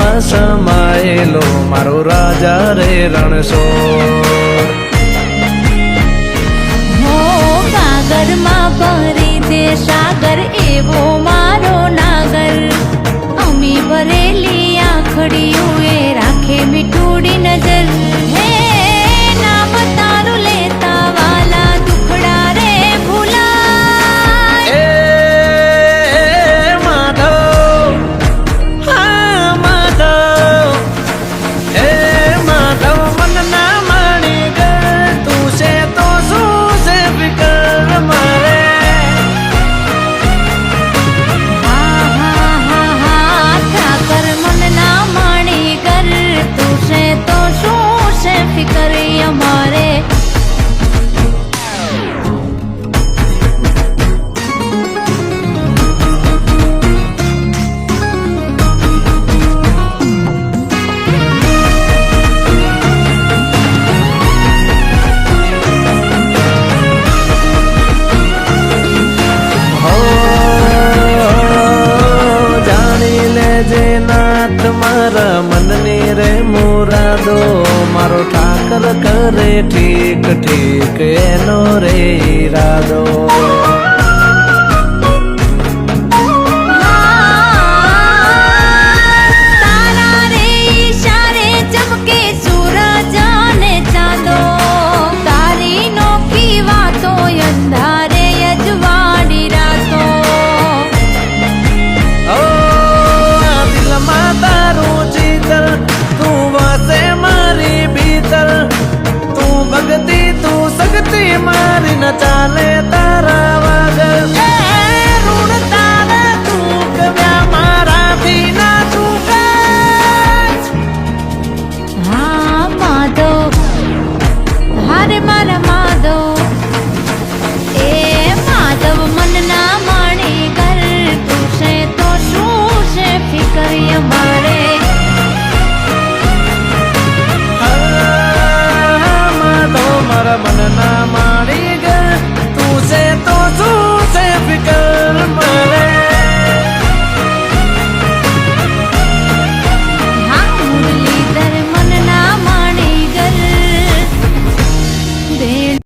હૃદયમાં સમાયેલો મારો રાજા રે રણછોડ. હો સાગરમાં ભરી દે સાગર એવો મારો નાગર. અમી ભરેલી આંખડીઓ એ રાખે મીઠુડી નજર. હે નામ તારું લેતા વાલા દુખડા રે ભૂલાય. એ માધવ, હા માધવ, એ માધવ મનના માણિક તું છે તો શું છે ફિકર મારે. હા હા હા હા ઠાકર મનના માણી કર. તું છે તો શું છે ફિકર અમારે. હો જાણી લેજે નાથ મારા મનની રે મુરાદો. મારો ઠાકર કરે ઠીક ઠીક એનો રે ઈરાદો. તારા રે ઈશારે ચમકે સૂરજ અને ચાંદો. તારી નોખી વાતો અંધારે અજવાળી રાતો. ઓ આ દિલમાં તારું ચિત્ર તું વસે મારી ભીતર. તું ભગતી તું શક્તિ મારી ન ચાલે તાર